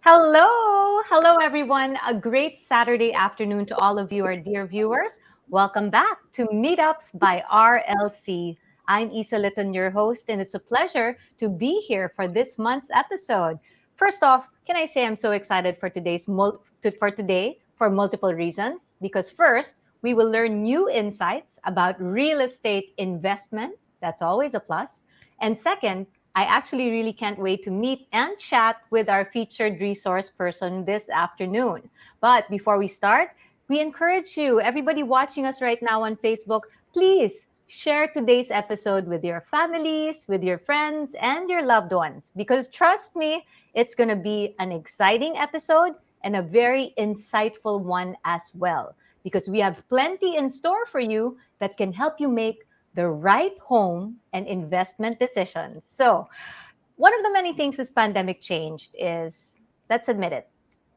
Hello, everyone. A great Saturday afternoon to all of you, our dear viewers. Welcome back to Meetups by RLC. I'm Isa Litton, your host, and it's a pleasure to be here for this month's episode. First off, can I say I'm so excited for today for multiple reasons? Because first, we will learn new insights about real estate investment. That's always a plus. And second, I actually really can't wait to meet and chat with our featured resource person this afternoon. But before we start, we encourage you, everybody watching us right now on Facebook, please share today's episode with your families, with your friends, and your loved ones. Because trust me, it's going to be an exciting episode and a very insightful one as well. Because we have plenty in store for you that can help you make the right home and investment decisions. So, one of the many things this pandemic changed is, let's admit it,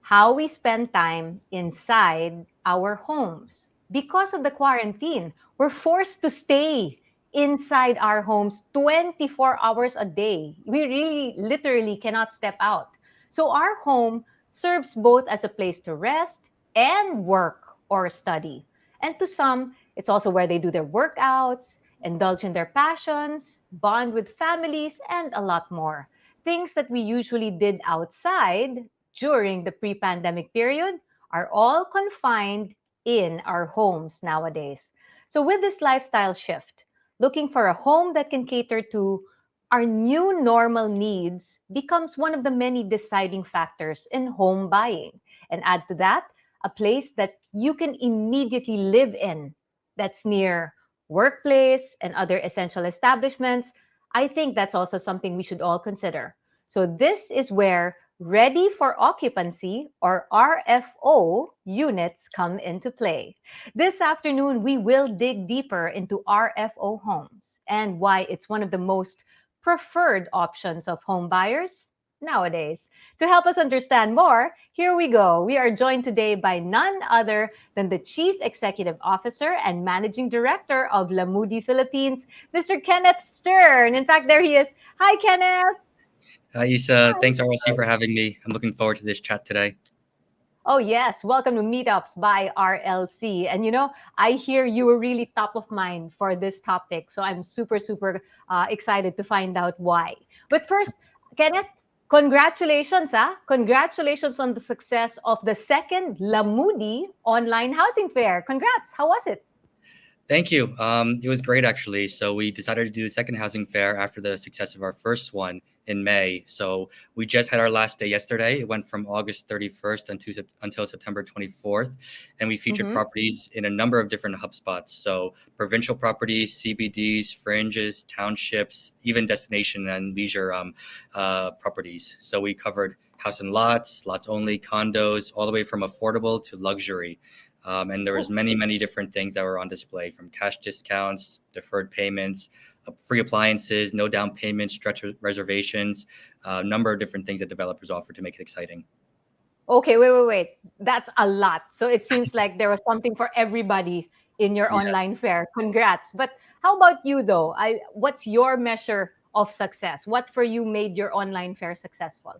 how we spend time inside our homes. Because of the quarantine, we're forced to stay inside our homes 24 hours a day. We really literally cannot step out. So, our home serves both as a place to rest and work or study. And to some, it's also where they do their workouts, indulge in their passions, bond with families, and a lot more. Things that we usually did outside during the pre pandemic period are all confined in our homes nowadays. So, with this lifestyle shift, looking for a home that can cater to our new normal needs becomes one of the many deciding factors in home buying. And add to that, a place that you can immediately live in that's near workplace and other essential establishments. I think that's also something we should all consider. So, this is where ready for occupancy or RFO units come into play. This afternoon, we will dig deeper into RFO homes and why it's one of the most preferred options of home buyers nowadays. To help us understand more, here we go. We are joined today by none other than the Chief Executive Officer and Managing Director of Lamudi Philippines, Mr. Kenneth Stern. In fact, there he is. Hi, Kenneth. Hi, Isa. Thanks, RLC, for having me. I'm looking forward to this chat today. Oh, yes. Welcome to Meetups by RLC. And I hear you were really top of mind for this topic. So I'm super excited to find out why. But first, Kenneth, congratulations. Congratulations on the success of the second Lamudi online housing fair. Congrats. How was it? Thank you. It was great, actually. So we decided to do the second housing fair after the success of our first one in May. So we just had our last day yesterday. It went from August 31st until September 24th. And we featured properties in a number of different hub spots. So provincial properties, CBDs, fringes, townships, even destination and leisure properties. So we covered house and lots only, condos, all the way from affordable to luxury. And there was many different things that were on display, from cash discounts, deferred payments, free appliances, no down payment, stretch reservations, a number of different things that developers offer to make it exciting. Okay, wait. That's a lot. So it seems like there was something for everybody in your Yes. online fair. Congrats. But how about you though? What's your measure of success? What for you made your online fair successful?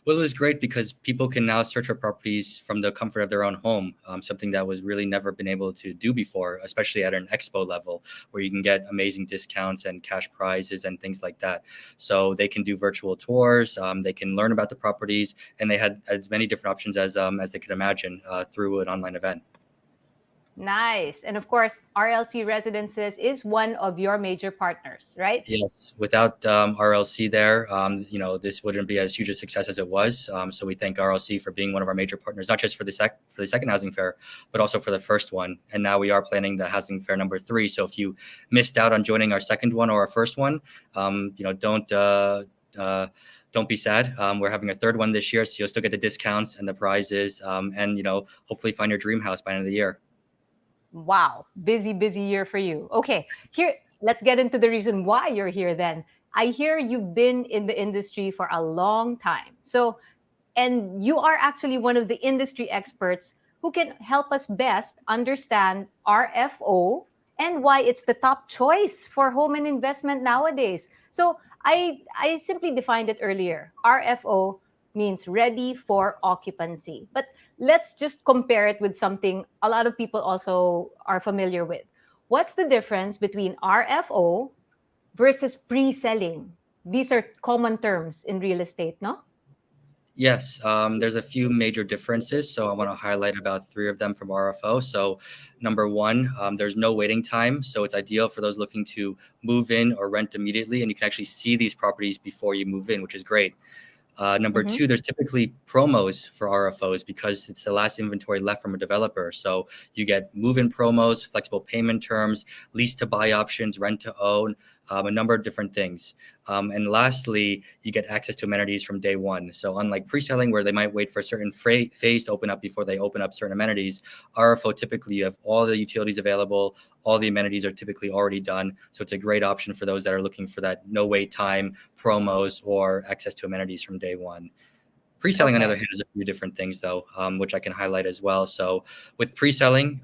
Well, it was great because people can now search for properties from the comfort of their own home, something that was really never been able to do before, especially at an expo level, where you can get amazing discounts and cash prizes and things like that. So they can do virtual tours, they can learn about the properties, and they had as many different options as they could imagine through an online event. Nice. And of course, RLC Residences is one of your major partners, right? Yes, without RLC there, this wouldn't be as huge a success as it was. So we thank RLC for being one of our major partners, not just for the second housing fair, but also for the first one. And now we are planning the housing fair number 3. So if you missed out on joining our second one or our first one, don't be sad. We're having a third one this year, so you'll still get the discounts and the prizes, and hopefully find your dream house by the end of the year. Wow, busy year for you. Okay, here, let's get into the reason why you're here then. I hear you've been in the industry for a long time. So, and you are actually one of the industry experts who can help us best understand RFO and why it's the top choice for home and investment nowadays. So, I simply defined it earlier. RFO, means ready for occupancy. But let's just compare it with something a lot of people also are familiar with. What's the difference between RFO versus pre-selling? These are common terms in real estate, no? Yes, there's a few major differences. So I want to highlight about three of them from RFO. So number one, there's no waiting time. So it's ideal for those looking to move in or rent immediately. And you can actually see these properties before you move in, which is great. Number Mm-hmm. two, there's typically promos for RFOs because it's the last inventory left from a developer. So you get move-in promos, flexible payment terms, lease to buy options, rent to own, a number of different things. And lastly, you get access to amenities from day one. So unlike pre-selling where they might wait for a certain phase to open up before they open up certain amenities, RFO typically you have all the utilities available, all the amenities are typically already done. So it's a great option for those that are looking for that no wait time, promos, or access to amenities from day one. Pre-selling, on the other Okay. hand, is a few different things, though, which I can highlight as well. So, with pre-selling,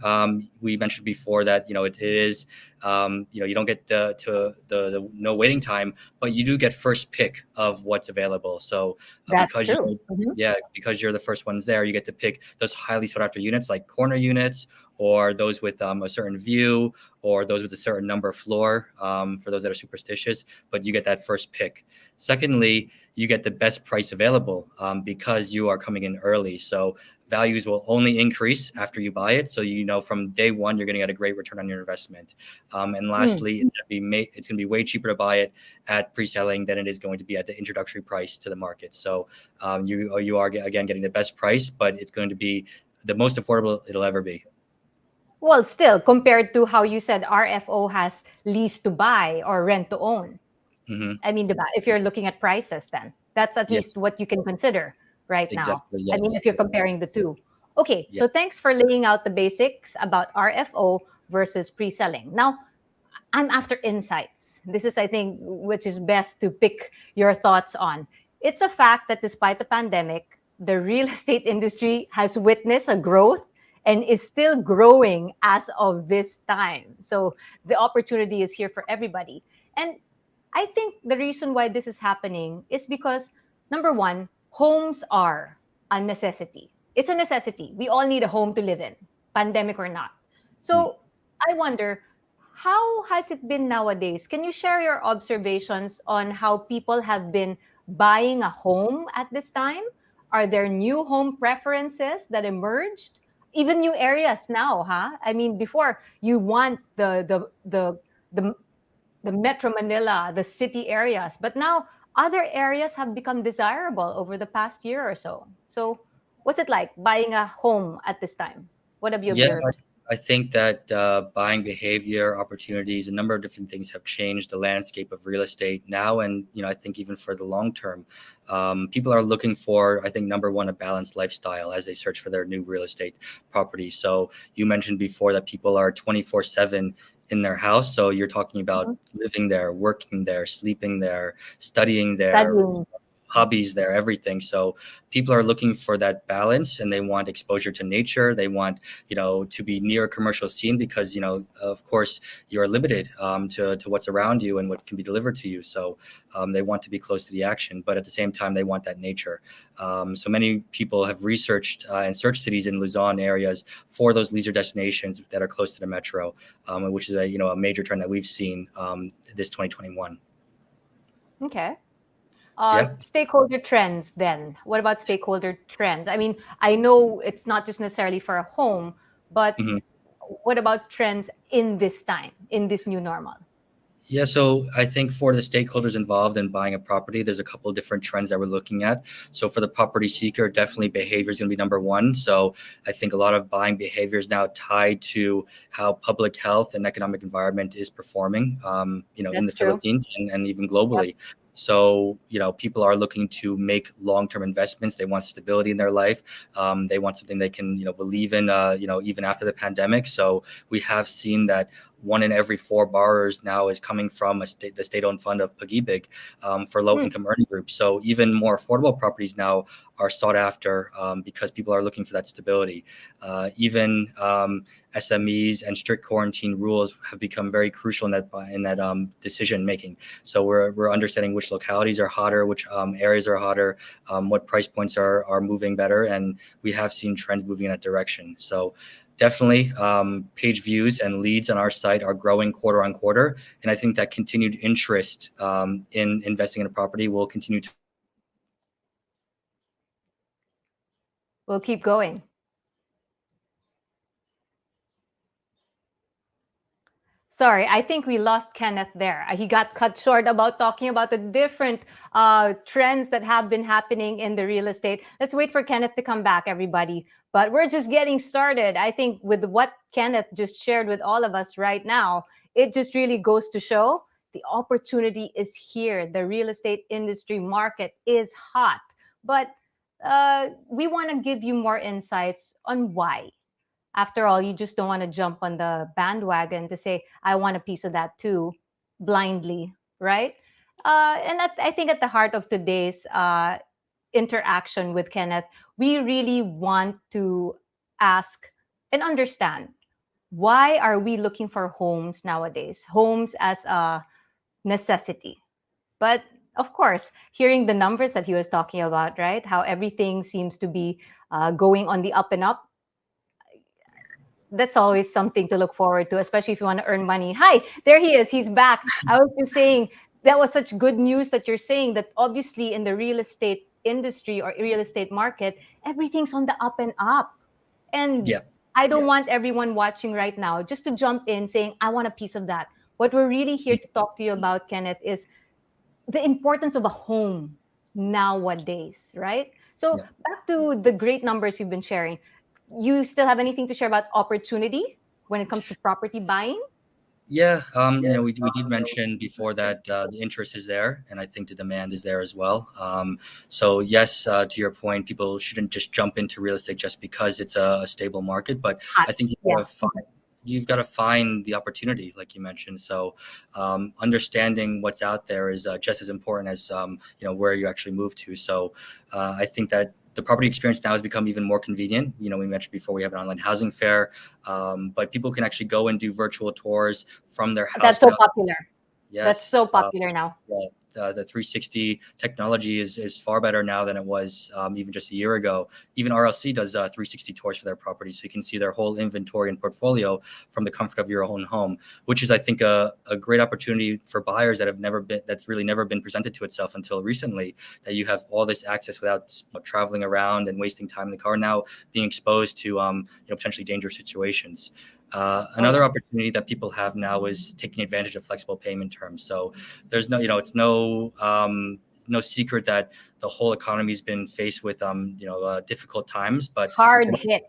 we mentioned before that it is, you don't get the no waiting time, but you do get first pick of what's available. So, That's true. Mm-hmm. because you're the first ones there, you get to pick those highly sought after units, like corner units, or those with a certain view, or those with a certain number floor. For those that are superstitious, but you get that first pick. Secondly, you get the best price available because you are coming in early. So values will only increase after you buy it. So from day one you're going to get a great return on your investment. And Mm. lastly, it's going to be way cheaper to buy it at pre-selling than it is going to be at the introductory price to the market. So you are again getting the best price, but it's going to be the most affordable it'll ever be. Well, still, compared to how you said RFO has lease to buy or rent to own. Mm-hmm. I mean, diba, if you're looking at prices, then that's at least Yes, what you can consider right now. exactly. I mean, Yes. if you're comparing the two. Okay, Yeah. so thanks for laying out the basics about RFO versus pre selling. Now, I'm after insights. This is, I think, which is best to pick your thoughts on. It's a fact that despite the pandemic, the real estate industry has witnessed a growth and is still growing as of this time. So the opportunity is here for everybody. And I think the reason why this is happening is because number one, homes are a necessity. It's a necessity. We all need a home to live in, pandemic or not. Mm. So I wonder, how has it been nowadays? Can you share your observations on how people have been buying a home at this time? Are there new home preferences that emerged? Even new areas now, huh? I mean, before you want the the Metro Manila, the city areas. But now other areas have become desirable over the past year or so. So, what's it like buying a home at this time? What have you Yeah, observed? I think that buying behavior, opportunities, a number of different things have changed the landscape of real estate now, and I think even for the long term, people are looking for, I think, number one, a balanced lifestyle as they search for their new real estate property. So you mentioned before that people are 24/7 in their house, so you're talking about Mhm. living there, working there, sleeping there, studying there, Studying. hobbies there, everything. So people are looking for that balance and they want exposure to nature. They want, to be near a commercial scene because, of course, you're limited to what's around you and what can be delivered to you. So they want to be close to the action, but at the same time, they want that nature. So many people have researched and searched cities in Luzon areas for those leisure destinations that are close to the metro, which is a major trend that we've seen this 2021. Okay. Yeah. Stakeholder trends then. What about stakeholder trends? I mean, I know it's not just necessarily for a home, but Mhm. what about trends in this time, in this new normal? Yeah, so I think for the stakeholders involved in buying a property, there's a couple of different trends that we're looking at. So for the property seeker, definitely behavior is going to be number one. So I think a lot of buying behavior is now tied to how public health and economic environment is performing, in the That's true. Philippines and even Yep. globally. So, people are looking to make long-term investments. They want stability in their life. They want something they can, believe in, even after the pandemic. So we have seen that 1 in every 4 borrowers now is coming from the state-owned fund of Pag-ibig for low-income earning groups. So even more affordable properties now are sought after because people are looking for that stability. Even SMEs and strict quarantine rules have become very crucial in that decision making. So we're understanding which localities are hotter, which areas are hotter, what price points are moving better, and we have seen trends moving in that direction. So definitely page views and leads on our site are growing quarter on quarter, and I think that continued interest in investing in a property will continue to. We'll keep going. Sorry, I think we lost Kenneth there. He got cut short about talking about the different trends that have been happening in the real estate. Let's wait for Kenneth to come back, everybody. But we're just getting started. I think with what Kenneth just shared with all of us right now, it just really goes to show the opportunity is here. The real estate industry market is hot. But we want to give you more insights on why. After all, you just don't want to jump on the bandwagon to say, I want a piece of that too, blindly, right? And I think at the heart of today's interaction with Kenneth, we really want to ask and understand, why are we looking for homes nowadays? Homes as a necessity. But of course, hearing the numbers that he was talking about, right? How everything seems to be going on the up and up. That's always something to look forward to, especially if you want to earn money. Hi, there he is. He's back. I was just saying that was such good news that you're saying that obviously in the real estate industry or real estate market, everything's on the up and up. And I don't want everyone watching right now just to jump in saying, I want a piece of that. What we're really here to talk to you about, Kenneth, is the importance of a home nowadays, right? So back to the great numbers you've been sharing. You still have anything to share about opportunity when it comes to property buying? Yeah, we did mention before that the interest is there, and I think the demand is there as well. So yes, to your point, people shouldn't just jump into real estate just because it's a stable market, but I think you've got to find the opportunity, like you mentioned. So understanding what's out there is just as important as where you actually move to. So I think that the property experience now has become even more convenient. We mentioned before we have an online housing fair, but people can actually go and do virtual tours from their house. That's so popular. Yes, that's so popular now. The 360 technology is far better now than it was even just a year ago. Even RLC does 360 tours for their property, so you can see their whole inventory and portfolio from the comfort of your own home, which is, I think, a great opportunity for buyers that's really never been presented to itself until recently, that you have all this access without traveling around and wasting time in the car, now being exposed to potentially dangerous situations. Another opportunity that people have now is taking advantage of flexible payment terms. So there's it's no secret that the whole economy has been faced with difficult times, but hard hit.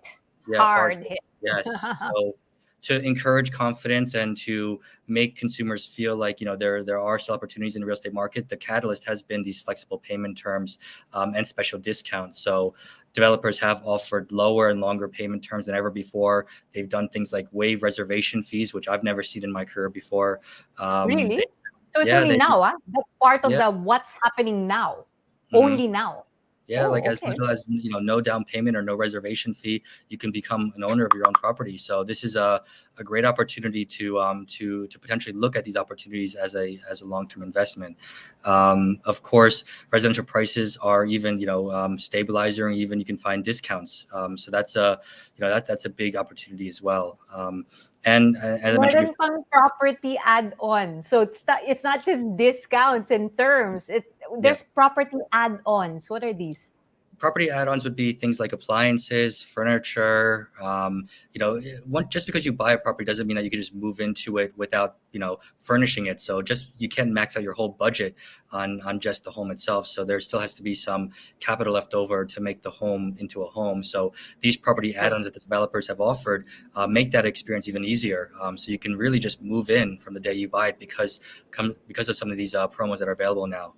Yes. So to encourage confidence and to make consumers feel like there are still opportunities in the real estate market, the catalyst has been these flexible payment terms and special discounts. So developers have offered lower and longer payment terms than ever before. They've done things like waive reservation fees, which I've never seen in my career before. Really? So it's only now, that's part of the what's happening now. Only now. Yeah, as little as no down payment or no reservation fee, you can become an owner of your own property. So this is a great opportunity to potentially look at these opportunities as a long-term investment. Of course, residential prices are even stabilizing, and even you can find discounts. So that's that's a big opportunity as well. And as I mentioned, property add-on. So it's not just discounts and terms. There's property add-ons. What are these? Property add-ons would be things like appliances, furniture. Just because you buy a property doesn't mean that you can just move into it without furnishing it. So you can't max out your whole budget on just the home itself. So there still has to be some capital left over to make the home into a home. So these property add-ons that the developers have offered make that experience even easier. So you can really just move in from the day you buy it because of some of these promos that are available now.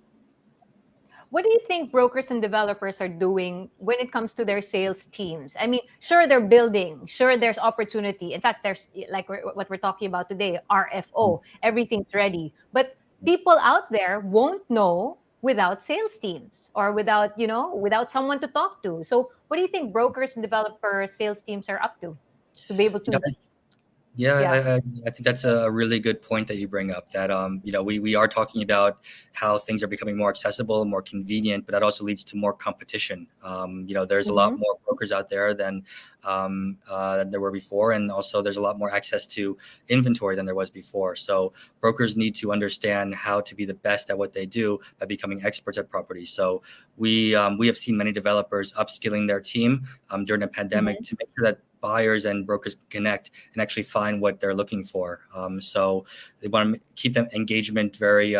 what do you think brokers and developers are doing when it comes to their sales teams? I mean, sure, they're building, sure, there's opportunity. In fact, there's like what we're talking about today, RFO, everything's ready. But people out there won't know without sales teams or without, without someone to talk to. So, what do you think brokers and developers, sales teams are up to be able Yeah, to, Yeah, yeah. I think that's a really good point that you bring up. That we are talking about how things are becoming more accessible, more convenient, but that also leads to more competition. There's a lot Mm-hmm. more brokers out there than there were before, and also there's a lot more access to inventory than there was before. So brokers need to understand how to be the best at what they do by becoming experts at property. So we have seen many developers upskilling their team during the pandemic Mm-hmm. to make sure that buyers and brokers connect and actually find what they're looking for. So they want to keep them engagement very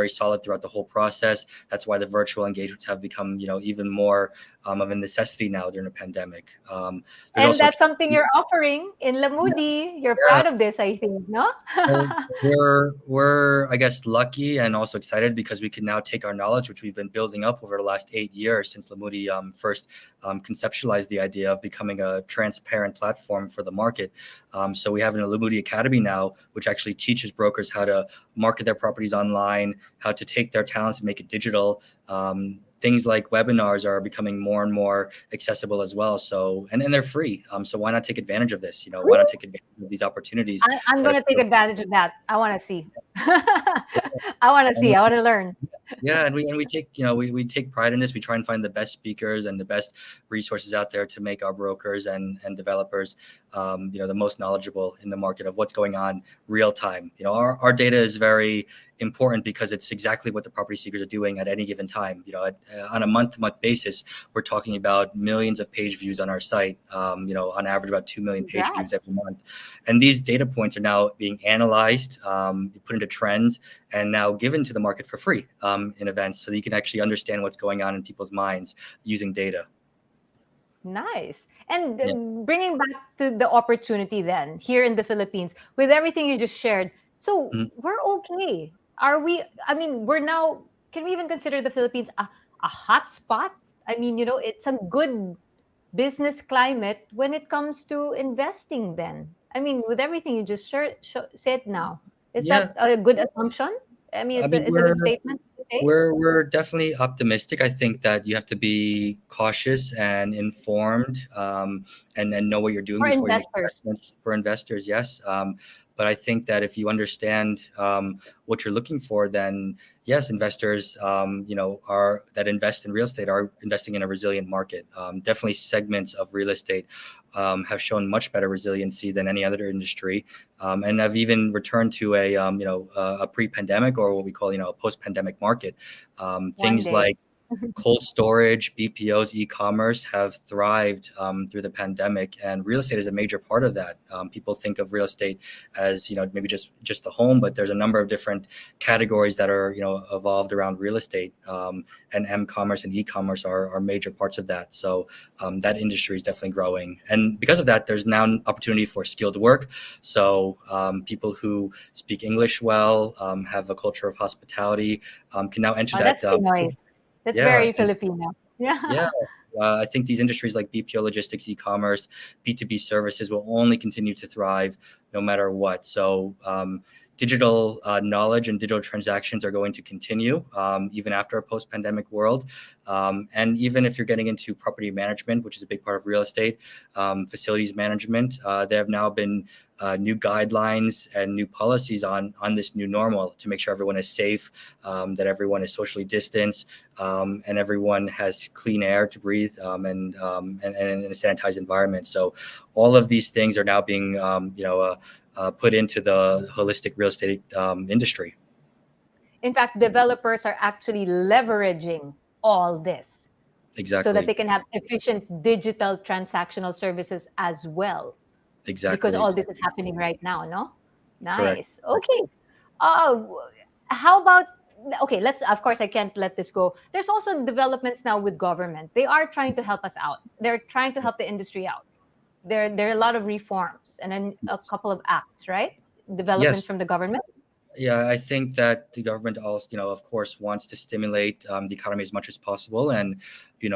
solid throughout the whole process. That's why the virtual engagements have become, even more of a necessity now during the pandemic. There's And also that's something you're offering in Lamudi. You're yeah, proud of this, I think, no? well, we're I guess lucky and also excited because we can now take our knowledge, which we've been building up over the last 8 years since Lamudi first conceptualized the idea of becoming a transparent platform for the market. So we have an Lamudi Academy now, which actually teaches brokers how to market their properties online, how to take their talents and make it digital. Things like webinars are becoming more and more accessible as well. So and they're free. So why not take advantage of this? Why not take advantage of these opportunities I'm that going to take are advantage of that. I want to see. I want to see. I want to learn. Yeah, and we take we take pride in this. We try and find the best speakers and the best resources out there to make our brokers and developers the most knowledgeable in the market of what's going on real time. Our data is very important because it's exactly what the property seekers are doing at any given time. On a month-to-month basis, we're talking about millions of page views on our site. On average about 2 million page views Congrats. every month, and these data points are now being analyzed, put into trends, and now given to the market for free in events, so that you can actually understand what's going on in people's minds using data. Nice. And Yeah. bringing back to the opportunity then here in the Philippines, with everything you just shared, so Mhm. we're okay. Are we? I mean, we're now, can we even consider the Philippines a hot spot? I mean, it's a good business climate when it comes to investing then. I mean, with everything you just said now, is that Yeah, a good assumption? I mean, I mean it's a good statement to say we're definitely optimistic. I think that you have to be cautious and informed, and know what you're doing for before you make investors. investments for investors. Yes, but I think that if you understand what you're looking for, then yes, investors, are that invest in real estate are investing in a resilient market. Definitely, segments of real estate have shown much better resiliency than any other industry, and have even returned to a pre-pandemic, or what we call a post-pandemic market. One Things day. like cold storage, BPOs, e-commerce have thrived through the pandemic, and real estate is a major part of that. People think of real estate as maybe just the home, but there's a number of different categories that are evolved around real estate, and m-commerce and e-commerce are major parts of that. So that industry is definitely growing, and because of that, there's now an opportunity for skilled work. So people who speak English well, have a culture of hospitality, can now enter Oh, that. that's Pinoy. That's Yeah, very Filipino. yeah. Yeah. I think these industries like BPO logistics, e-commerce, B2B services will only continue to thrive no matter what. So digital knowledge and digital transactions are going to continue even after a post-pandemic world. And even if you're getting into property management, which is a big part of real estate, facilities management, there have now been new guidelines and new policies on this new normal to make sure everyone is safe, that everyone is socially distanced, and everyone has clean air to breathe, and in a sanitized environment. So all of these things are now being put into the holistic real estate industry. In fact, developers are actually leveraging all this so that Exactly. they can have efficient digital transactional services as well, because Exactly. all this is Exactly. happening right now, no? Correct. Nice. Okay. Uh, how about, okay, let's, of course, I can't let this go. There's also developments now with government. They are trying to help us out. They're trying to help the industry out. There are a lot of reforms and then a Yes. couple of acts, right? Developments Yes. from the government. Yeah, I think that the government also, of course, wants to stimulate the economy as much as possible, and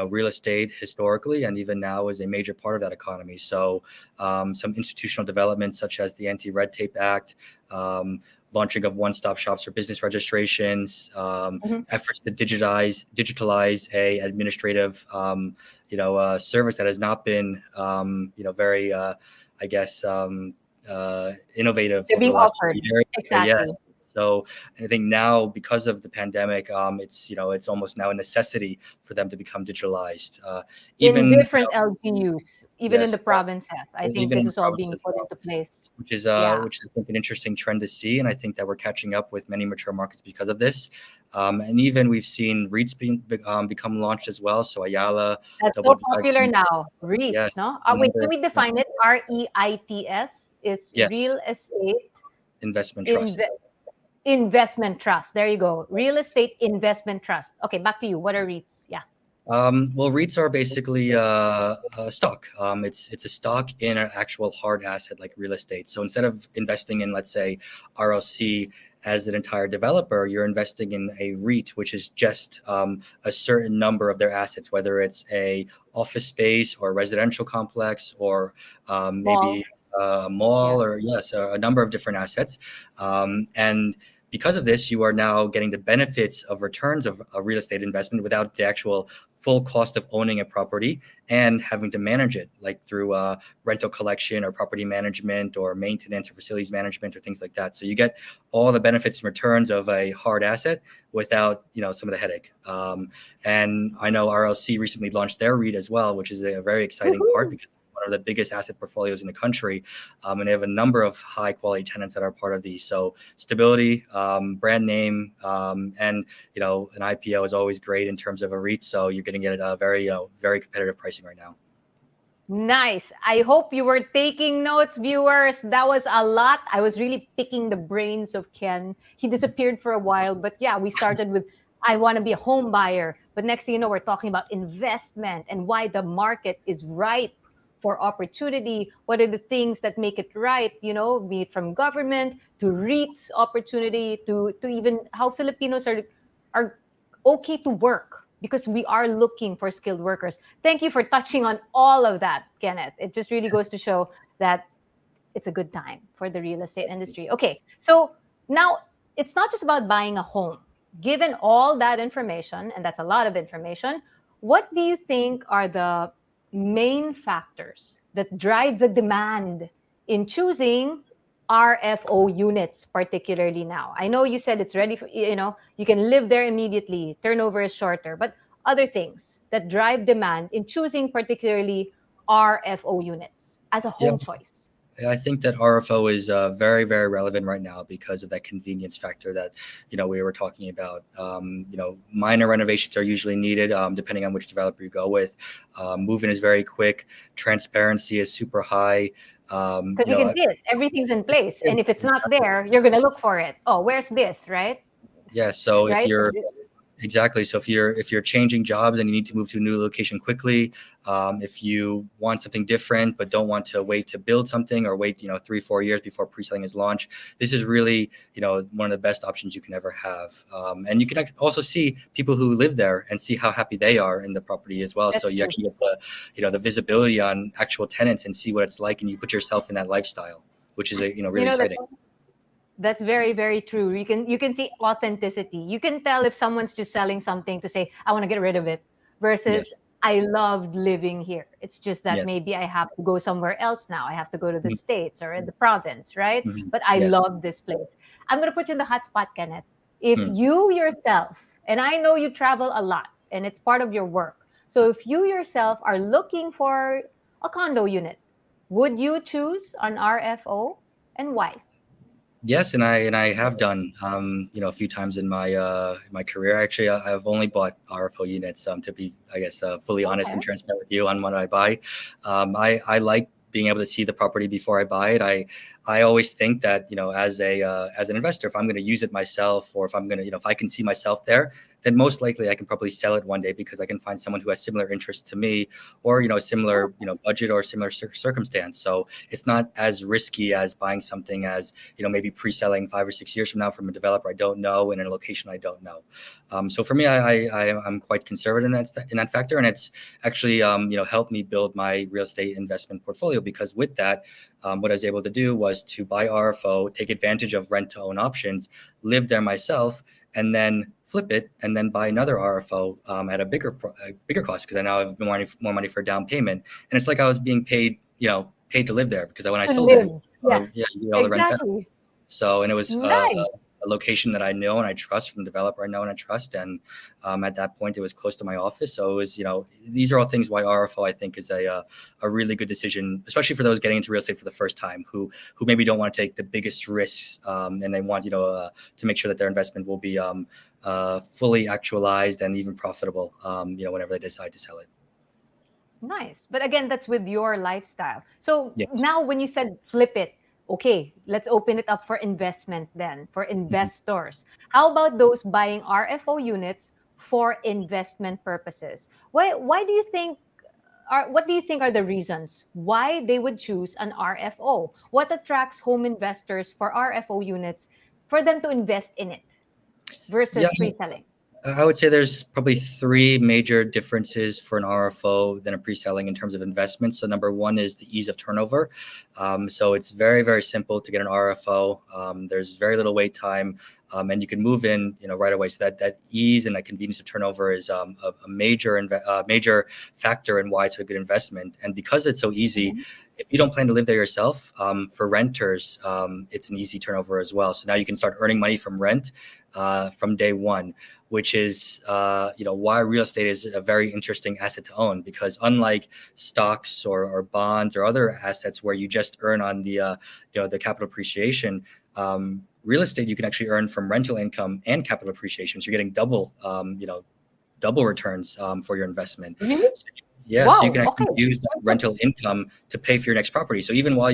real estate historically and even now is a major part of that economy. So, some institutional developments such as the Anti-Red Tape Act, um, launching of one-stop shops for business registrations, Mhm. efforts to digitalize a administrative, service that has not been, very, I guess. Innovative They're over the being last few offered. years. Exactly. Yes. So I think now, because of the pandemic, it's almost now a necessity for them to become digitalized. In Even different LGUs, even in yes, the provinces. I think even this in the is all province being as put well, into place. which is Yeah. I think an interesting trend to see, and I think that we're catching up with many mature markets because of this. And even we've seen REITs become launched as well. So Ayala, That's Double so popular Dragon, now. REITs, yes, no? Wait, another let me define it. REITs is yes real estate investment inve- trust. investment trust. There you go. Real estate investment trust. Okay, back to you. What are REITs? Yeah. Well, REITs are basically a stock. It's a stock in an actual hard asset like real estate. So instead of investing in, let's say, RLC as an entire developer, you're investing in a REIT, which is just a certain number of their assets, whether it's a office space or a residential complex or maybe Mall. a Yeah. mall, or yes, a number of different assets. And because of this, you are now getting the benefits of returns of a real estate investment without the actual full cost of owning a property and having to manage it, like through rental collection or property management or maintenance or facilities management or things like that. So you get all the benefits and returns of a hard asset without some of the headache. And I know RLC recently launched their REIT as well, which is a very exciting part Woohoo. because one of the biggest asset portfolios in the country, and they have a number of high quality tenants that are part of these. So stability, brand name, and an IPO is always great in terms of a REIT. So you're getting it at a very competitive pricing right now. Nice. I hope you were taking notes, viewers. That was a lot. I was really picking the brains of Ken. He disappeared for a while, but yeah, we started with I want to be a home buyer. But next thing you know, we're talking about investment and why the market is ripe for opportunity. What are the things that make it ripe, be it from government to REITs opportunity to even how Filipinos are okay to work because we are looking for skilled workers. Thank you for touching on all of that, Kenneth. It just really goes to show that it's a good time for the real estate industry. Okay, so now it's not just about buying a home. Given all that information, and that's a lot of information, what do you think are the main factors that drive the demand in choosing RFO units, particularly now? I know you said it's ready for, you can live there immediately, turnover is shorter, but other things that drive demand in choosing particularly RFO units as a Yeah, home choice. I think that RFO is very relevant right now because of that convenience factor that we were talking about. Minor renovations are usually needed depending on which developer you go with. Move-in is very quick. Transparency is super high. Um, Because you you can know, see it, everything's in place. yeah, And if it's not exactly. there, you're going to look for it. Oh, where's this, right? Yeah. So if Right? you're Exactly. So if you're changing jobs and you need to move to a new location quickly, if you want something different but don't want to wait to build something or wait 3-4 years before pre-selling is launched, this is really one of the best options you can ever have. And you can also see people who live there and see how happy they are in the property as well. So That's you true. actually get the visibility on actual tenants and see what it's like, and you put yourself in that lifestyle, which is You really know, exciting. that's very, very true. You can see authenticity. You can tell if someone's just selling something to say, I want to get rid of it, versus Yes. I loved living here. It's just that Yes. maybe I have to go somewhere else now. I have to go to the Mhm. States or in the province, right? Mhm. But I Yes. love this place. I'm gonna put you in the hot spot, Kenneth. If Mm. you yourself, and I know you travel a lot and it's part of your work. So if you yourself are looking for a condo unit, would you choose an RFO and why? Yes, and I have done a few times in my career. Actually, I've only bought RFO units to be, I guess, fully honest Okay. and transparent with you on what I buy. I like being able to see the property before I buy it. I always think that as an investor, if I'm going to use it myself, or if I'm going to if I can see myself there, then most likely I can probably sell it one day because I can find someone who has similar interests to me, or similar budget or similar circumstance. So it's not as risky as buying something as maybe pre-selling 5 or 6 years from now from a developer I don't know in a location I don't know. So for me, I'm quite conservative in that factor, and it's actually helped me build my real estate investment portfolio, because with that, what I was able to do was to buy RFO, take advantage of rent to own options, live there myself, and then flip it, and then buy another RFO at a bigger cost, because I now have more money for down payment, and it's like I was being paid to live there, because when I To sold it, live. Yeah, you get all the rent back. exactly. So, and it was Nice. a location that I know and I trust, from a developer I know and I trust. And at that point, it was close to my office. So it was, these are all things why RFO, I think, is a really good decision, especially for those getting into real estate for the first time, who maybe don't want to take the biggest risks, and they want, to make sure that their investment will be fully actualized and even profitable, whenever they decide to sell it. Nice. But again, that's with your lifestyle. So Yes. now when you said flip it, okay, let's open it up for investment then, for Mhm. investors. How about those buying RFO units for investment purposes? Why do you think what do you think are the reasons why they would choose an RFO? What attracts home investors for RFO units for them to invest in it Yeah, versus pre-selling? I would say there's probably three major differences for an RFO than a pre-selling in terms of investment. So number one is the ease of turnover. So it's very, very simple to get an RFO. There's very little wait time, and you can move in, right away. So that ease and that convenience of turnover is a major factor in why it's a good investment. And because it's so easy, Mhm. if you don't plan to live there yourself, for renters, it's an easy turnover as well. So now you can start earning money from rent from day one, which is why real estate is a very interesting asset to own, because unlike stocks or bonds or other assets where you just earn on the capital appreciation, real estate you can actually earn from rental income and capital appreciation. So you're getting double returns for your investment. Really? So, yeah, so you Wow. can Okay. actually use that rental income to pay for your next property. So even while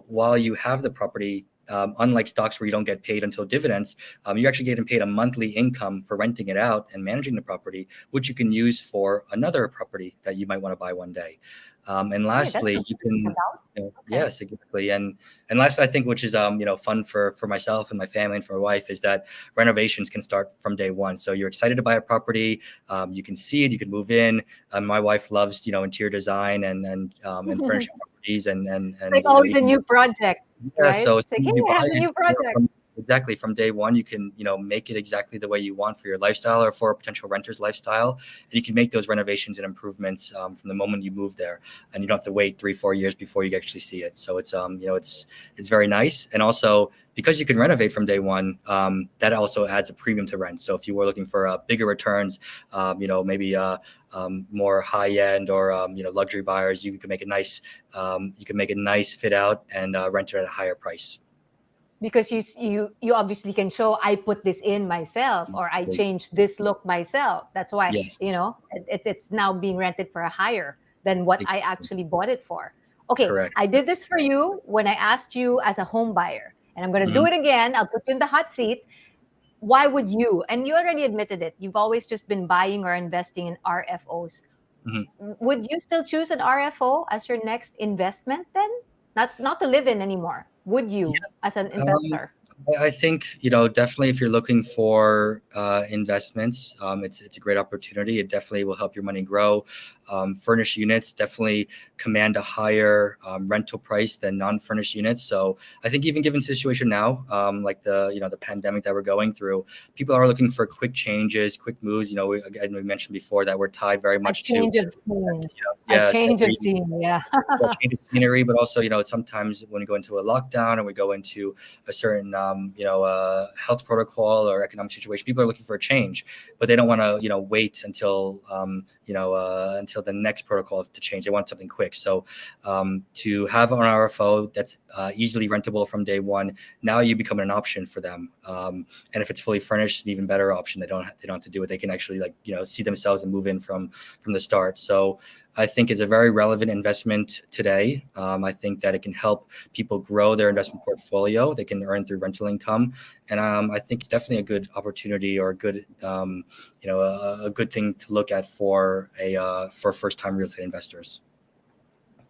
while you have the property, unlike stocks where you don't get paid until dividends, you're actually getting paid a monthly income for renting it out and managing the property, which you can use for another property that you might want to buy one day. And Hey, that's lastly, something you to think can, about. Okay. yes, exactly. And last, I think, which is fun for myself and my family and for my wife, is that renovations can start from day one. So you're excited to buy a property, you can see it, you can move in. My wife loves interior design and furnishing properties, It's like and always a even, new project, yeah, right? so as It's like, soon hey, as you I buy have a it, new project. exactly from day one, you can, make it exactly the way you want for your lifestyle or for a potential renter's lifestyle. And you can make those renovations and improvements from the moment you move there. And you don't have to wait 3-4 years before you actually see it. So it's, it's very nice. And also, because you can renovate from day one, that also adds a premium to rent. So if you were looking for bigger returns, maybe more high end or luxury buyers, you can make a nice fit out and rent it at a higher price. Because you obviously can show I put this in myself or I changed this look myself. That's why Yes, it's now being rented for a higher than what I exactly. actually bought it for. Okay, Correct. I did this for you when I asked you as a home buyer, and I'm going to do Mhm. it again. I'll put you in the hot seat. Why would you? And you already admitted it. You've always just been buying or investing in RFOs. Mhm. Would you still choose an RFO as your next investment then? Not to live in anymore. Would you as an Um, investor? I think definitely if you're looking for investments, it's a great opportunity. It definitely will help your money grow. Furnished units definitely command a higher rental price than non-furnished units. So I think even given the situation now, like the pandemic that we're going through, people are looking for quick changes, quick moves. Again, we mentioned before that we're tied very A much to change of scene. A yes, change of scene, yeah. change of scenery, but also, sometimes when we go into a lockdown or we go into a certain, health protocol or economic situation, people are looking for a change, but they don't want to, wait until the next protocol to change. They want something quick. So to have an RFO that's easily rentable from day one, now you become an option for them. And if it's fully furnished, an even better option. They don't have to do it. They can actually see themselves and move in from the start. So I think is a very relevant investment today. I think that it can help people grow their investment portfolio. They can earn through rental income, and I think it's definitely a good opportunity or a good, a good thing to look at for first-time real estate investors.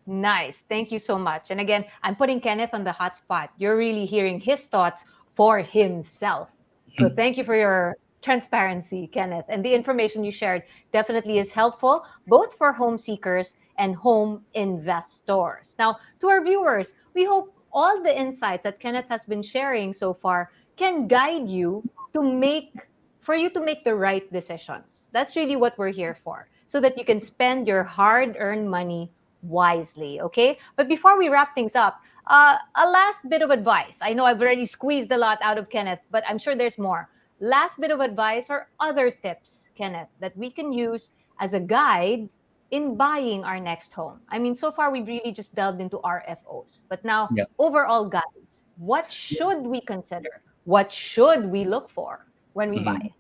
Nice. Thank you so much. And again, I'm putting Kenneth on the hot spot. You're really hearing his thoughts for himself. So thank you for your transparency, Kenneth. And the information you shared definitely is helpful, both for home seekers and home investors. Now, to our viewers, we hope all the insights that Kenneth has been sharing so far can guide you to make for you to make the right decisions. That's really what we're here for, so that you can spend your hard-earned money wisely. Okay. But before we wrap things up, a last bit of advice. I know I've already squeezed a lot out of Kenneth, but I'm sure there's more. Last bit of advice or other tips, Kenneth, that we can use as a guide in buying our next home. I mean, so far we've really just delved into RFOs, but now Yeah. overall guides. What should we consider? What should we look for when we Mhm. buy?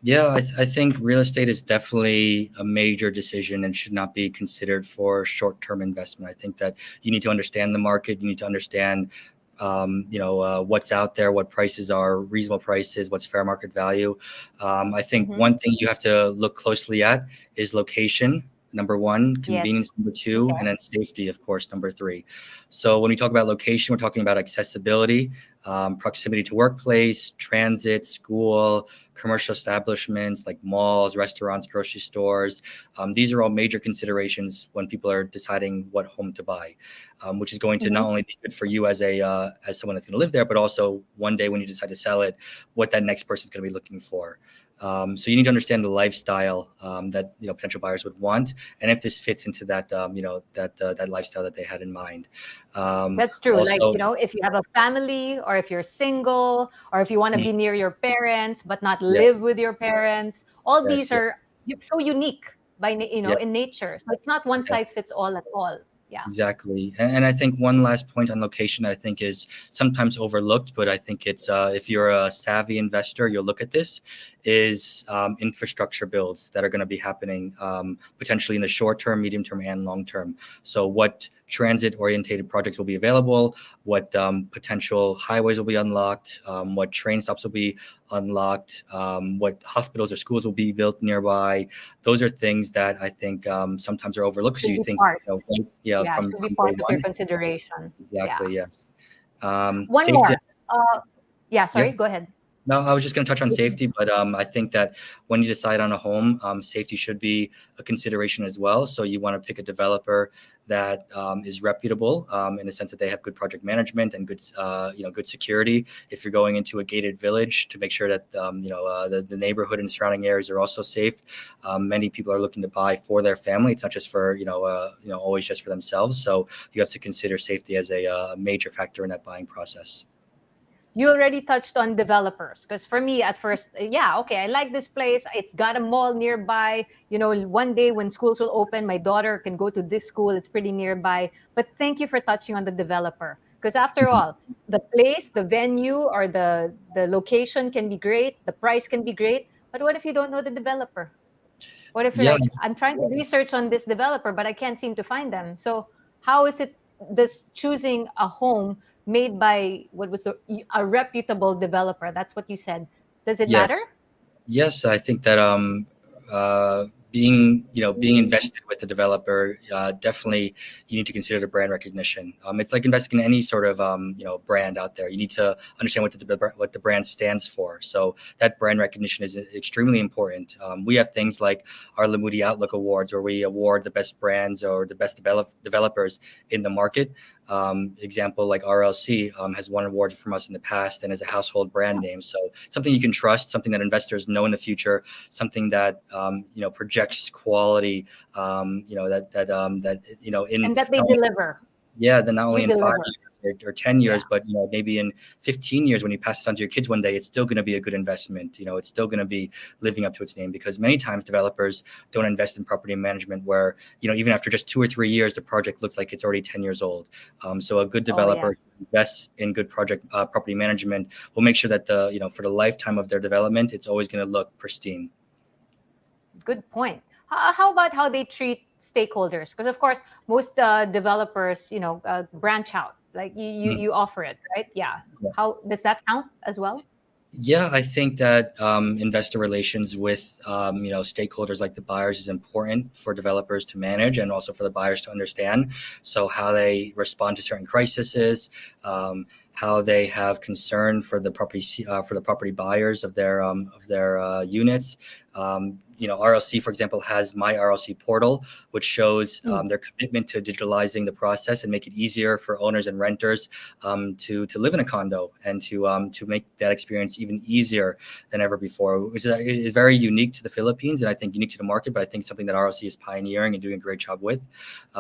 Yeah, I think real estate is definitely a major decision and should not be considered for short-term investment. I think that you need to understand the market. You need to understand, what's out there, what prices are reasonable prices, what's fair market value. I think Mhm. one thing you have to look closely at is location. Number one, Yes. convenience. Number two, Okay. and then safety, of course, number three. So when we talk about location, we're talking about accessibility, proximity to workplace, transit, school, commercial establishments like malls, restaurants, grocery stores. These are all major considerations when people are deciding what home to buy, which is going to not Mhm. only be good for you as as someone that's going to live there, but also one day when you decide to sell it, what that next person is going to be looking for. So you need to understand the lifestyle that potential buyers would want, and if this fits into that that lifestyle that they had in mind. That's true. Like, Also, if you have a family or if you're single or if you want to mm, be near your parents but not yeah, live with your parents, all these yes, are so unique yes, in nature. So it's not one size yes. fits all at all. Yeah. Exactly. And I think one last point on location that I think is sometimes overlooked, but I think it's if you're a savvy investor, you'll look at this, is infrastructure builds that are going to be happening potentially in the short term, medium term, and long term. So what transit orientated projects will be available, what potential highways will be unlocked, what train stops will be unlocked, what hospitals or schools will be built nearby. Those are things that I think sometimes are overlooked because Should you be think, part. right, yeah, Yeah, from should be day part of your one. consideration. Yeah. Exactly. Yes. One Safety. more. Yeah, Yeah. sorry, go ahead. No, I was just going to touch on safety, but I think that when you decide on a home, safety should be a consideration as well. So you want to pick a developer that is reputable in the sense that they have good project management and good, good security. If you're going into a gated village, to make sure that the neighborhood and surrounding areas are also safe. Many people are looking to buy for their family. It's not just for always just for themselves. So you have to consider safety as a major factor in that buying process. You already touched on developers, because for me at first, yeah, okay, I like this place, it's got a mall nearby, one day when schools will open, my daughter can go to this school, it's pretty nearby. But thank you for touching on the developer, because after Mhm. all, the place, the venue, or the location can be great, the price can be great, but what if you don't know the developer? What if you're Yeah. like, I'm trying to research on this developer, but I can't seem to find them? So how is it this choosing a home made by a reputable developer? That's what you said. Does it matter? Yes. Yes, I think that being invested with the developer, definitely you need to consider the brand recognition. It's like investing in any sort of brand out there. You need to understand what the brand stands for. So that brand recognition is extremely important. We have things like our Lamudi Outlook Awards, where we award the best brands or the best developers in the market. Example like RLC has won awards from us in the past and is a household brand name. So something you can trust, something that investors know in the future, something that projects quality. In And that they not only, deliver. yeah, then not You only in five deliver. years or 10 Yeah. years, but maybe in 15 years when you pass this on to your kids one day, it's still going to be a good investment. It's still going to be living up to its name, because many times developers don't invest in property management where, even after just 2 or 3 years, the project looks like it's already 10 years old. So a good Oh yeah. developer who invests in good property management will make sure that for the lifetime of their development, it's always going to look pristine. Good point. How about how they treat stakeholders? Because of course, most developers, branch out. Like Mhm. you offer it, right? Yeah. How does that count as well? Yeah, I think that investor relations with stakeholders like the buyers is important for developers to manage and also for the buyers to understand. So how they respond to certain crises, how they have concern for the property buyers of their units. RLC, for example, has my RLC portal, which shows Mm. their commitment to digitalizing the process and make it easier for owners and renters to live in a condo and to make that experience even easier than ever before, which is very unique to the Philippines and I think unique to the market, but I think something that RLC is pioneering and doing a great job with.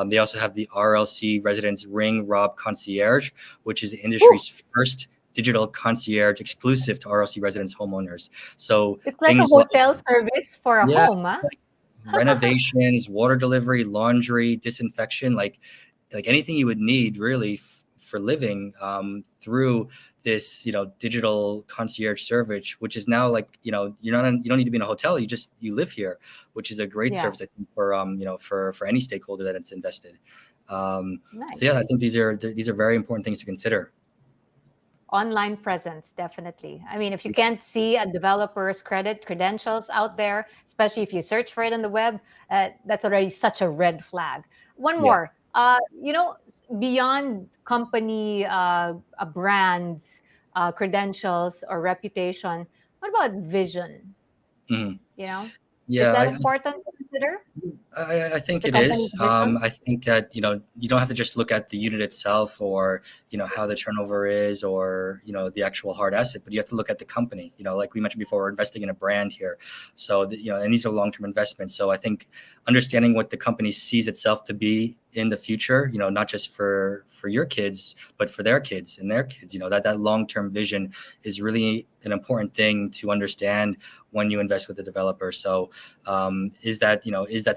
They also have the RLC Residence Ring Rob Concierge, which is the Ooh, industry's first digital concierge exclusive to RLC residence homeowners. So it's like a things like, hotel service for a yeah, home, huh? like renovations, water delivery, laundry, disinfection, like anything you would need really for living through this digital concierge service, which is now like you don't need to be in a hotel, you live here, which is a great Yeah, service I think for for any stakeholder that it's invested. So nice. yeah, I think these are very important things to consider. Online presence, definitely. I mean, if you can't see a developer's credentials out there, especially if you search for it on the web, that's already such a red flag. One Yeah. more, beyond company, a brand's credentials or reputation, what about vision? Mhm. You know, is Yeah, that important to consider? I think The it company's is. vision? I think that you don't have to just look at the unit itself, or how the turnover is, or the actual hard asset, but you have to look at the company. Like we mentioned before, we're investing in a brand here, so and these are long term investments. So I think understanding what the company sees itself to be in the future, not just for your kids, but for their kids and their kids. That long term vision is really an important thing to understand when you invest with a developer. So is that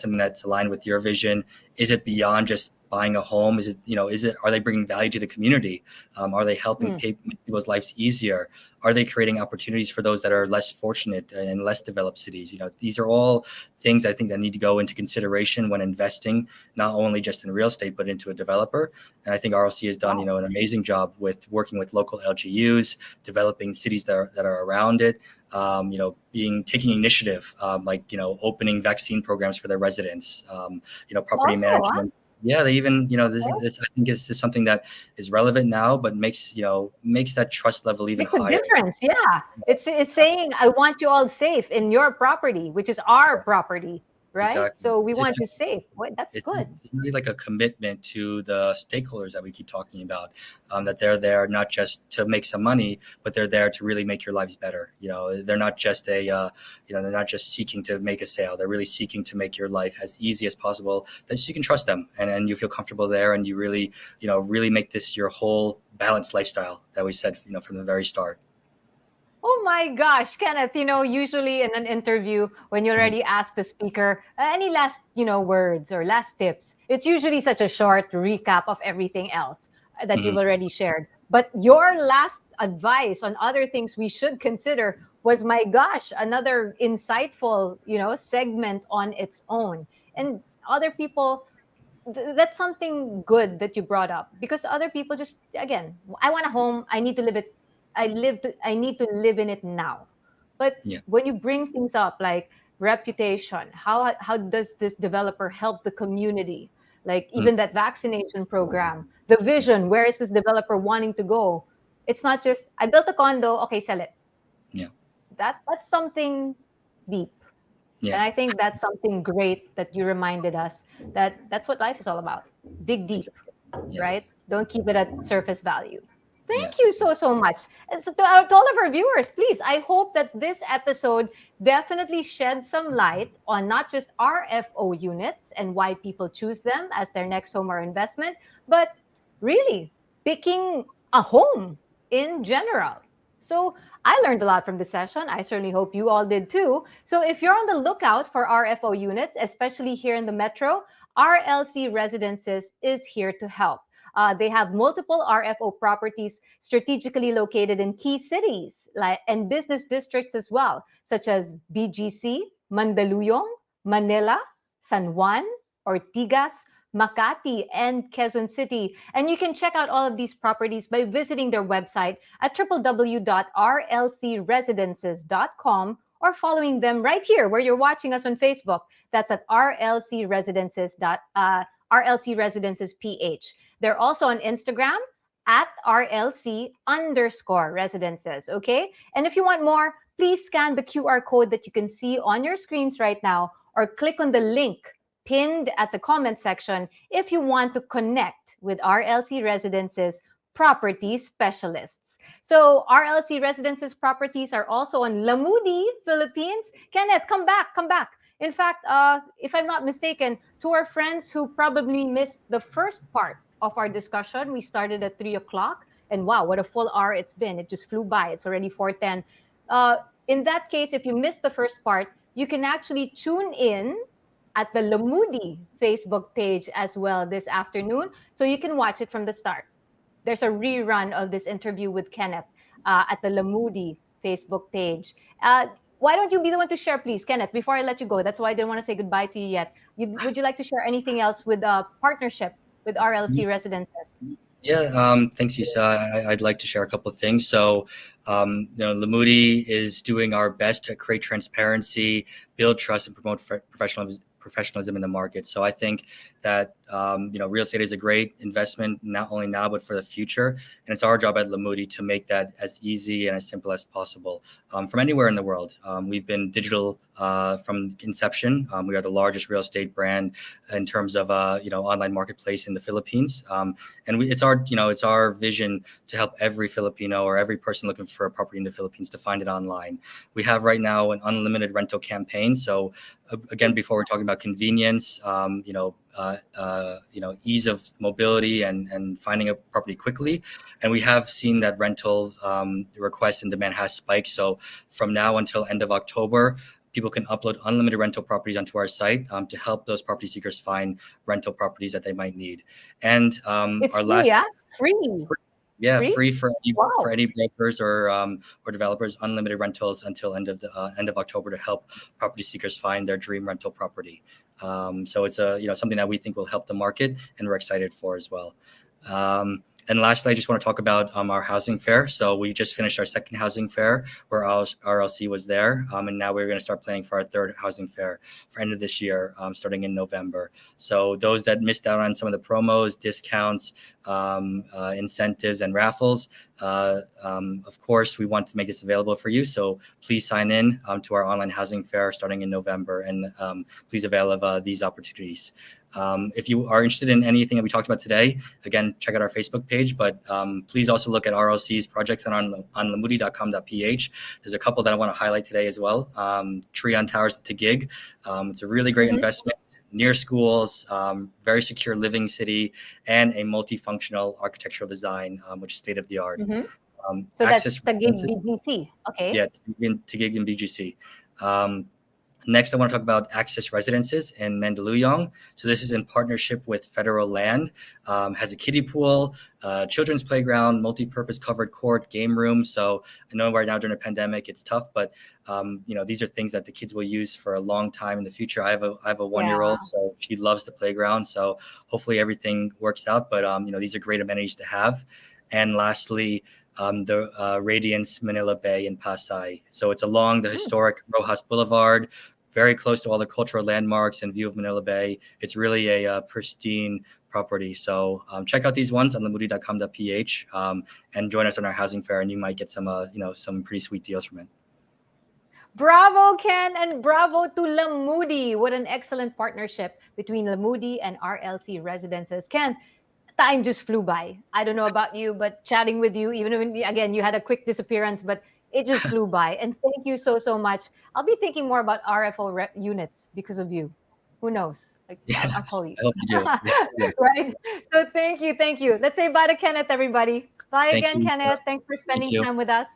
something that's aligned with your vision? Is it beyond just buying a home? Are they bringing value to the community? Are they helping Hmm. make people's lives easier? Are they creating opportunities for those that are less fortunate in less developed cities? These are all things I think that need to go into consideration when investing, not only just in real estate but into a developer. And I think RLC has done Wow. an amazing job with working with local LGUs, developing cities that are around it, taking initiative, like opening vaccine programs for their residents, property Also, huh? management. Yeah, they even this I think is something that is relevant now, but makes that trust level even Makes a higher. difference. Yeah. It's saying I want you all safe in your property, which is our property, right? Exactly. So we It's want you safe. What that's it's, good. it's really like a commitment to the stakeholders that we keep talking about, that they're there not just to make some money, but they're there to really make your lives better. They're not just they're not just seeking to make a sale. They're really seeking to make your life as easy as possible, that you can trust them and you feel comfortable there, and you really make this your whole balanced lifestyle that we said from the very start. Oh my gosh, Kenneth, usually in an interview, when you Mhm. already ask the speaker, any last, words or last tips, it's usually such a short recap of everything else that you've Mhm. already shared. But your last advice on other things we should consider was, my gosh, another insightful, segment on its own. And other people, that's something good that you brought up, because other people just, again, I want a home, I need to live it, I need to live in it now. But Yeah. when you bring things up like reputation, how does this developer help the community, like Mhm. even that vaccination program, the vision, where is this developer wanting to go? It's not just I built a condo, okay, sell it. Yeah. That's something deep. Yeah. And I think that's something great that you reminded us, that that's what life is all about. Dig deep, Exactly. right? Yes. Don't keep it at surface value. Thank Yes. you so, so much. And so to all of our viewers, please, I hope that this episode definitely shed some light on not just RFO units and why people choose them as their next home or investment, but really picking a home in general. So I learned a lot from this session. I certainly hope you all did too. So if you're on the lookout for RFO units, especially here in the metro, RLC Residences is here to help. They have multiple RFO properties strategically located in key cities and business districts as well, such as BGC, Mandaluyong, Manila, San Juan, Ortigas, Makati, and Quezon City. And you can check out all of these properties by visiting their website at www.rlcresidences.com or following them right here where you're watching us on Facebook. That's at RLC Residences PH. They're also on Instagram at RLC underscore residences. Okay. And if you want more, please scan the QR code that you can see on your screens right now or click on the link pinned at the comment section if you want to connect with RLC Residences property specialists. So RLC Residences properties are also on Lamudi, Philippines. Kenneth, come back, come back. In fact, if I'm not mistaken, to our friends who probably missed the first part of our discussion, we started at 3 o'clock, and wow, what a full hour it's been. It just flew by. It's already 4:10. Uh, in that case, if you missed the first part, you can actually tune in at the Lamudi Facebook page as well this afternoon, so you can watch it from the start. There's a rerun of this interview with Kenneth at the Lamudi Facebook page. Why don't you be the one to share, please, Kenneth, before I let you go? That's why I didn't want to say goodbye to you yet. Would you like to share anything else with partnership with RLC Residences? Yeah, thanks, Isa. I'd like to share a couple of things. So, Lamudi is doing our best to create transparency, build trust, and promote professionalism in the market. So I think that real estate is a great investment, not only now but for the future. And it's our job at Lamudi to make that as easy and as simple as possible from anywhere in the world. We've been digital from inception. We are the largest real estate brand in terms of online marketplace in the Philippines. And it's our vision to help every Filipino or every person looking for a property in the Philippines to find it online. We have right now an unlimited rental campaign. So again, before we're talking about convenience, ease of mobility and finding a property quickly. And we have seen that rental requests and demand has spiked. So from now until end of October, people can upload unlimited rental properties onto our site to help those property seekers find rental properties that they might need. And It's our free, last yeah? Free. yeah, Free? free for Wow. any brokers or developers, unlimited rentals until end of October to help property seekers find their dream rental property. So it's something that we think will help the market, and we're excited for as well. And lastly, I just want to talk about our housing fair. So we just finished our second housing fair where RLC was there. And now we're going to start planning for our third housing fair for end of this year, starting in November. So those that missed out on some of the promos, discounts, incentives, and raffles, of course, we want to make this available for you. So please sign in to our online housing fair starting in November, and please avail of these opportunities. If you are interested in anything that we talked about today, again, check out our Facebook page, but please also look at RLC's projects on lamudi.com.ph. There's a couple that I want to highlight today as well. Trion Towers to Gig. It's a really great investment near schools, very secure living city, and a multifunctional architectural design, which is state of the art. So Access that's Taguig residences, BGC. Okay. yeah, to Gig and BGC. Next, I want to talk about Access Residences in Mandaluyong. So this is in partnership with Federal Land. Has a kiddie pool, children's playground, multi-purpose covered court, game room. So I know right now during the pandemic it's tough, but these are things that the kids will use for a long time in the future. I have a 1-year-old, so she loves the playground. So hopefully everything works out. But these are great amenities to have. And lastly, the Radiance Manila Bay in Pasay. So it's along the historic Rojas Boulevard, very close to all the cultural landmarks and view of Manila Bay. It's really a pristine property. So check out these ones on lamudi.com.ph and join us on our housing fair, and you might get some pretty sweet deals from it. Bravo, Ken, and bravo to Lamudi. What an excellent partnership between Lamudi and RLC Residences. Ken, time just flew by. I don't know about you, but chatting with you, even when, again, you had a quick disappearance, but it just flew by. And thank you so, so much. I'll be thinking more about RFO units because of you. Who knows? Yeah, I'll call you. I hope you do. Yeah. Right? So thank you. Thank you. Let's say bye to Kenneth, everybody. Bye Thank again, you. Kenneth. Thanks for Thank spending you. time with us.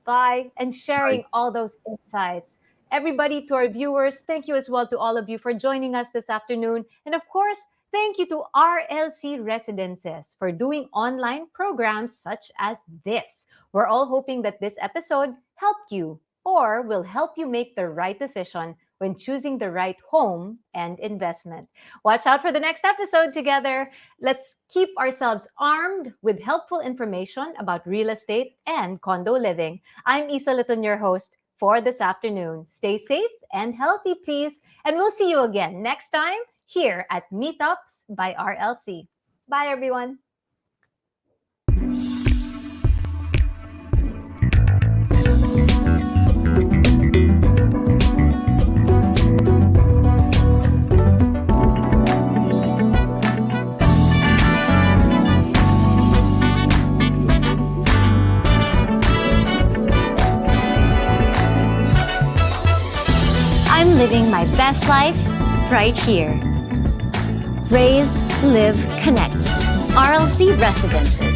Bye. And Bye. sharing all those insights. Everybody, to our viewers, thank you as well to all of you for joining us this afternoon. And of course, thank you to RLC Residences for doing online programs such as this. We're all hoping that this episode helped you or will help you make the right decision when choosing the right home and investment. Watch out for the next episode together. Let's keep ourselves armed with helpful information about real estate and condo living. I'm Isa Litton, your host for this afternoon. Stay safe and healthy, please. And we'll see you again next time here at Meetups by RLC. Bye, everyone. I'm living my best life right here. Raise, Live, Connect. RLC Residences.